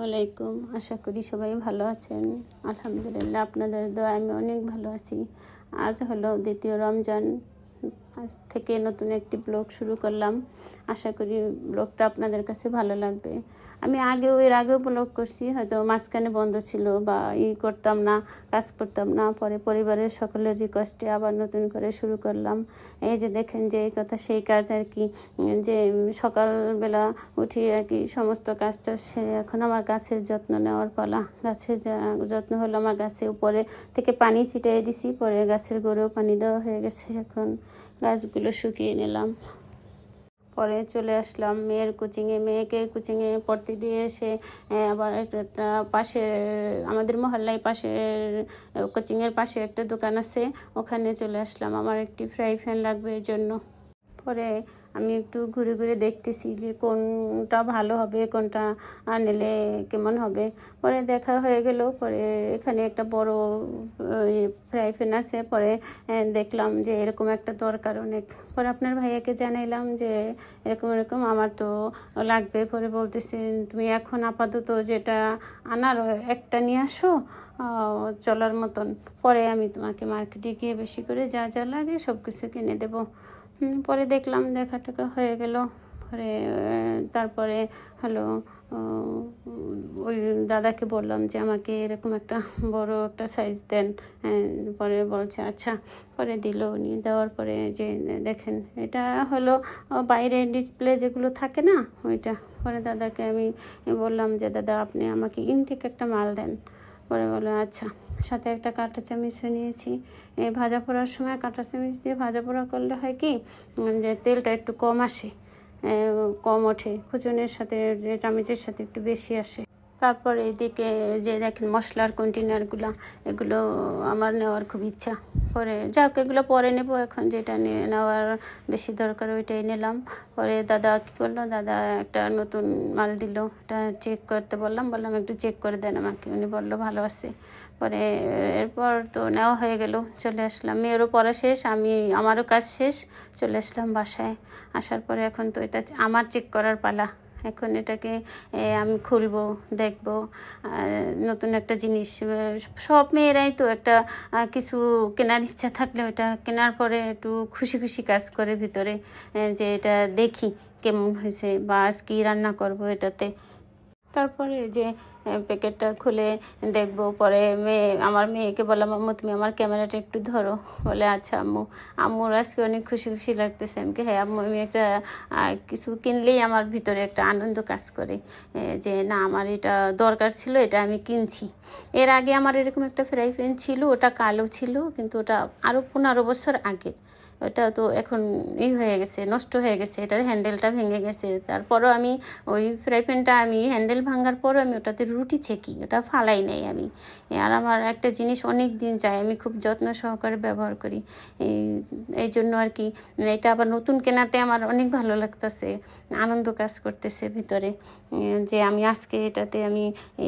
আলাইকুম। আশা করি সবাই ভালো আছেন। আলহামদুলিল্লাহ, আপনাদের দোয়ায় আমি অনেক ভালো আছি। আজ হলো দ্বিতীয় রমজান। আজ থেকে নতুন একটি ব্লগ শুরু করলাম। আশা করি ব্লগটা আপনাদের কাছে ভালো লাগবে। আমি এর আগেও ব্লগ করছি, হয়তো মাঝখানে বন্ধ ছিল বা করতাম না, কাজ করতাম না। পরে পরিবারের সকলের রিকোয়েস্টে আবার নতুন করে শুরু করলাম। এই যে দেখেন যে এই কথা সেই কাজ আর কি, যে সকালবেলা উঠি আর কি, সমস্ত কাজটা সেরে এখন আমার গাছের যত্ন নেওয়ার পালা। গাছের যত্ন হলো, আমার গাছে উপরে থেকে পানি ছিটিয়ে দিছি, পরে গাছের গোড়েও পানি দেওয়া হয়ে গেছে। এখন গাছগুলো শুকিয়ে নিলাম। পরে চলে আসলাম মেয়েকে কোচিংয়ে পড়তে দিয়ে এসে আবার একটা পাশে আমাদের মহল্লায় কোচিংয়ের পাশে একটা দোকান আছে, ওখানে চলে আসলাম। আমার একটি ফ্রাই প্যান লাগবে এই জন্য। পরে আমি একটু ঘুরে ঘুরে দেখতেছি যে কোনটা ভালো হবে, কোনটা নিলে কেমন হবে। পরে দেখা হয়ে গেল। পরে এখানে একটা বড় ফ্রাই প্যান আছে। পরে দেখলাম যে এরকম একটা দরকার অনেক। পরে আপনার ভাইয়াকে জানাইলাম যে এরকম আমার তো লাগবে। পরে বলতেছে তুমি এখন আপাতত যেটা আনার একটা নিয়ে আসো চলার মতন, পরে আমি তোমাকে মার্কেটে গিয়ে বেশি করে যা যা লাগে সব কিছু কিনে দেবো। পরে দেখলাম, দেখা টাকা হয়ে গেল। পরে তারপরে হলো ওই দাদাকে বললাম যে আমাকে এরকম একটা বড় একটা সাইজ দেন। পরে বলছে আচ্ছা, পরে দিল। উনি দেওয়ার পরে যে দেখেন এটা হলো বাইরে ডিসপ্লে যেগুলো থাকে না ওইটা। পরে দাদাকে আমি বললাম যে দাদা আপনি আমাকে ইনটেক একটা মাল দেন। পরে বললো আচ্ছা। সাথে একটা কাঁটা চামচও নিয়েছি। ভাজা পোড়ার সময় কাঁটা চামচ দিয়ে ভাজা পোড়া করলে হয় কি যে তেলটা একটু কম ওঠে, খুচুনের সাথে যে চামচের সাথে একটু বেশি আসে। তারপর এদিকে যে দেখেন মশলার কন্টেনারগুলো, এগুলো আমার নেওয়ার খুব ইচ্ছা। পরে যাক এগুলো পরে নেব, এখন যেটা নেওয়ার বেশি দরকার ওইটাই নিলাম। পরে দাদা কী করলো, দাদা একটা নতুন মাল দিল, এটা চেক করতে বললাম একটু চেক করে দেন আমাকে। উনি বললো ভালো আছে। পরে এরপর তো নেওয়া হয়ে গেল, চলে আসলাম। মেয়েরও পড়া শেষ, আমারও কাজ শেষ, চলে আসলাম বাসায়। আসার পরে এখন তো এটা আমার চেক করার পালা। এখন এটাকে আমি খুলবো, দেখবো। নতুন একটা জিনিস, সব মেয়েরাই তো একটা কিছু কেনার ইচ্ছা থাকলে ওটা কেনার পরে একটু খুশি খুশি কাজ করে ভিতরে, যে এটা দেখি কেমন হয়েছে বা আজ কী রান্না করবো এটাতে। তারপরে যে প্যাকেটটা খুলে দেখবো। পরে আমার মেয়েকে বললাম আম্মু তুমি আমার ক্যামেরাটা একটু ধরো। বলে আচ্ছা আম্মু। আম্মুর আজকে অনেক খুশি খুশি লাগতেছে। আমাকে হ্যাঁ আম্মু, আমি একটা কিছু কিনলেই আমার ভিতরে একটা আনন্দ কাজ করে, যে না আমার এটা দরকার ছিল, এটা আমি কিনছি। এর আগে আমার এরকম একটা ফ্রাই প্যান ছিল, ওটা কালো ছিল, কিন্তু ওটা আরও 15 বছর আগে। ওটা তো এখন হয়ে গেছে, নষ্ট হয়ে গেছে, এটার হ্যান্ডেলটা ভেঙে গেছে। তারপরও আমি ওই ফ্রাই প্যানটা হ্যান্ডেল ভাঙার পরও আমি ওটাতে রুটি ছেঁকি, ওটা ফালাই নেই আমি। আর আমার একটা জিনিস অনেক দিন যায়, আমি খুব যত্ন সহকারে ব্যবহার করি। এই জন্য আর কি এটা আবার নতুন কেনাতে আমার অনেক ভালো লাগতেছে, আনন্দ কাজ করতেছে ভিতরে, যে আমি আজকে এটাতে আমি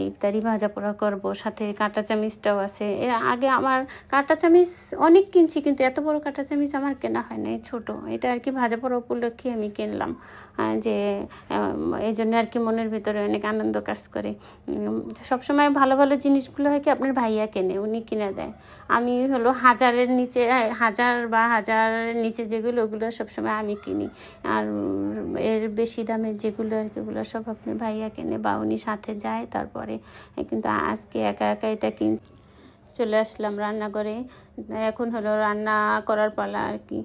ইফতারি ভাজা পোড়া করবো। সাথে কাঁটা চামচটাও আছে। এর আগে আমার কাঁটা চামচ অনেক কিনছি, কিন্তু এত বড় কাঁটা চামচ আমার কেনা হয় না, এই ছোটো। এটা আর কি ভাজা পোড়া উপলক্ষে আমি কিনলাম, যে এই জন্য আর কি মনের ভিতরে অনেক আনন্দ কাজ করে। সবসময় ভালো ভালো জিনিসগুলো হয় কি আপনার ভাইয়া কেনে, উনি কিনে দেয়। আমি হলো হাজারের নিচে যেগুলো, ওগুলো সবসময় আমি কিনি। আর এর বেশি দামের যেগুলো আর কি, ওগুলো সব আপনার ভাইয়া কেনে বা উনি সাথে যায়। তারপরে কিন্তু আজকে একা একা এটা চলে আসলাম রান্নাঘরে। এখন হলো রান্না করার পালা আর কি।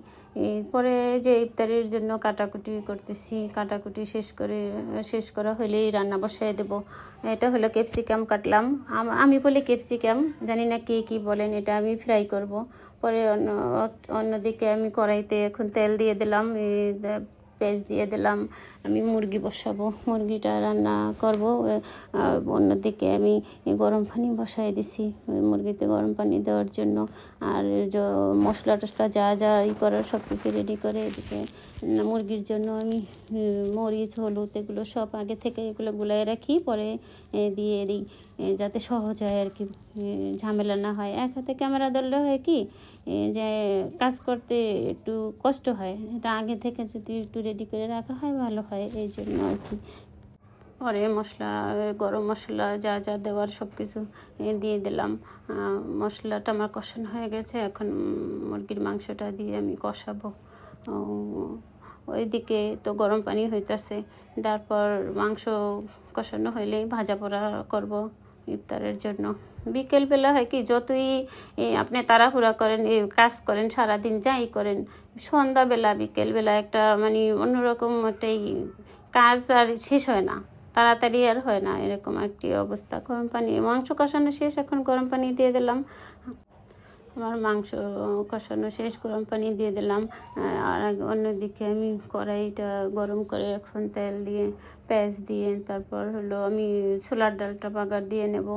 পরে যে ইফতারির জন্য কাটাকুটি করতেছি, কাটাকুটি শেষ করা হলেই রান্না বসায় দেবো। এটা হলো ক্যাপসিকাম কাটলাম, আমি বলি ক্যাপসিকাম, জানি না কে কী বলেন। এটা আমি ফ্রাই করব। পরে অন্যদিকে আমি কড়াইতে এখন তেল দিয়ে দিলাম, পেঁয়াজ দিয়ে দিলাম। আমি মুরগি বসাবো, মুরগিটা রান্না করব। অন্যদিকে আমি গরম পানি বসাই দিছি মুরগিতে গরম পানি দেওয়ার জন্য। আর মশলা টশলা যা করার সব কিছু রেডি করে এদিকে মুরগির জন্য আমি মরিচ হলুদ এগুলো সব আগে থেকে এগুলো গুলাই রাখি, পরে দিয়ে দিই, যাতে সহজ হয় আর কি, ঝামেলা না হয়। এক হাতে ক্যামেরা ধরলে হয় কি যে কাজ করতে একটু কষ্ট হয়, এটা আগে থেকে যদি একটু রেডি করে রাখা হয় ভালো হয়, এই জন্য আর কি। পরে মশলা, গরম মশলা যা যা দেওয়ার সব কিছু দিয়ে দিলাম। মশলাটা আমার কষানো হয়ে গেছে, এখন মুরগির মাংসটা দিয়ে আমি কষাবো। ওইদিকে তো গরম পানি হইতেছে, তারপর মাংস কষানো হইলেই ভাজা পোড়া করব ইফতারের জন্য। বিকেলবেলা হয় কি, যতই আপনি তাড়াহুড়া করেন, কাজ করেন, সারাদিন যাই করেন, সন্ধ্যাবেলা বিকেলবেলা একটা মানে অন্যরকম একটাই কাজ আর শেষ হয় না, তাড়াতাড়ি আর হয় না, এরকম একটি অবস্থা। গরম পানি, মাংস কষানো শেষ, এখন গরম পানি দিয়ে দিলাম। আমার মাংস কষানো শেষ, গরম পানি দিয়ে দিলাম। আর অন্যদিকে আমি কড়াইটা গরম করে এখন তেল দিয়ে, পেঁয়াজ দিয়ে, তারপর হলো আমি ছোলার ডালটা বাগার দিয়ে নেব।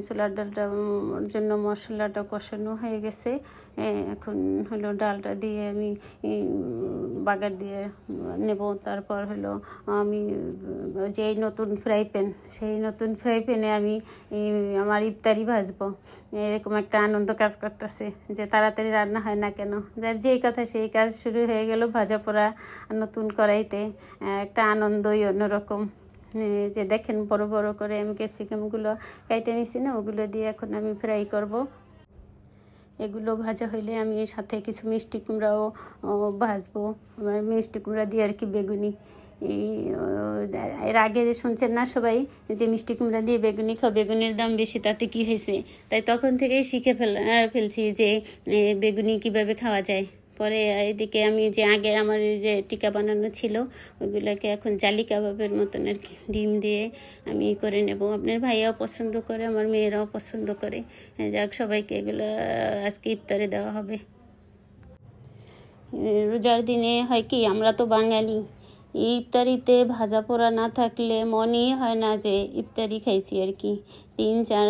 ছোলার ডালটার জন্য মশলাটা কষানো হয়ে গেছে, এখন হলো ডালটা দিয়ে আমি বাগার দিয়ে নেব। তারপর হলো আমি যেই নতুন ফ্রাই প্যান, সেই নতুন ফ্রাই প্যানে আমি আমার ইফতারি ভাজবো। এরকম একটা আনন্দ কাজ করতেছে যে তাড়াতাড়ি রান্না হয় না কেন, যার যেই কথা সেই কাজ শুরু হয়ে গেল। ভাজা পোড়া নতুন কড়াইতে একটা আনন্দই অন্যরকম। যে দেখেন বড় বড় করে আমি ক্যাপসিকামগুলো কেটে নিছি না, ওগুলো দিয়ে এখন আমি ফ্রাই করব। এগুলো ভাজা হইলে আমি সাথে কিছু মিষ্টি কুমড়াও ভাজবো। মিষ্টি কুমড়া দিয়ে আর কি বেগুনি, এর আগে শুনছেন না সবাই যে মিষ্টি কুমড়া দিয়ে বেগুনি খাও, বেগুনির দাম বেশি, তাতে কি হয়েছে? তাই তখন থেকেই শিখে ফেলছি যে বেগুনি কিভাবে খাওয়া যায়। পরে এদিকে আমি যে আগের আমার যে টিকা বানানো ছিল, ওইগুলোকে এখন জালি কাবাবের মতন আর কি ডিম দিয়ে আমি করে নেব। আপনার ভাইয়াও পছন্দ করে, আমার মেয়েরাও পছন্দ করে। যাক, সবাইকে এগুলো আজকে ইফতারে দেওয়া হবে। রোজার দিনে হয় কি, আমরা তো বাঙালি, ইফতারিতে ভাজা পোড়া না থাকলে মনেই হয় না যে ইফতারি খাইছি আর কি। 3-4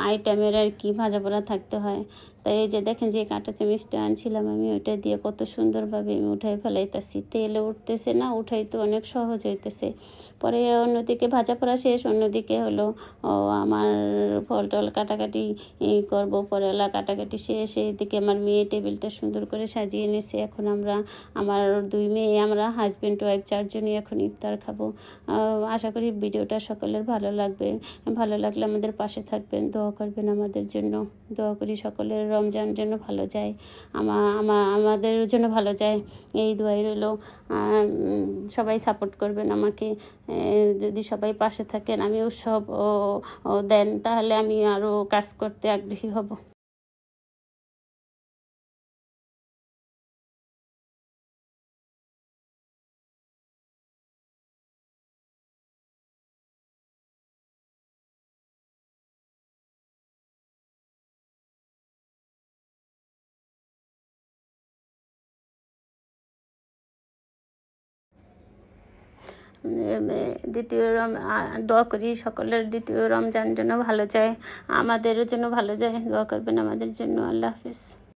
আইটেমের আর কি ভাজা পোড়া থাকতে হয়। তাই এই যে দেখেন যে কাঁটা চামচটা আনছিলাম আমি, ওইটা দিয়ে কত সুন্দরভাবে আমি উঠাই ফেলাইতেছি। তেলে উঠতেছে না, উঠাই তো অনেক সহজ হইতেছে। পরে অন্যদিকে ভাজা পোড়া শেষ, অন্যদিকে হলো আমার ফল টল কাটাকাটি করবো, পরেলা কাটাকাটি শেষ। এইদিকে আমার মেয়ে টেবিলটা সুন্দর করে সাজিয়ে নিয়েছে। এখন আমরা, আমার 2 মেয়ে, আমরা হাজব্যান্ড ওয়াইফ 4 জনই এখন ইফতার খাবো। আশা করি ভিডিওটা সকলের ভালো লাগবে। ভালো লাগলে আমাদের পাশে থাকবেন, দোয়া করবেন আমাদের জন্য। দোয়া করি সকলের রমজান যেন ভালো যায়, আমাদের জন্য ভালো যায়, এই দোয়াই রইল। সবাই সাপোর্ট করবেন আমাকে। যদি সবাই পাশে থাকেন, আমি উৎসব দেন, তাহলে আমি আরও কাজ করতে আগ্রহী হব। দোয়া করি সকলের দ্বিতীয় রমজান যেন ভালো যায়, আমাদেরও যেন ভালো যায়। দোয়া করবেন আমাদের জন্য। আল্লাহ হাফিজ।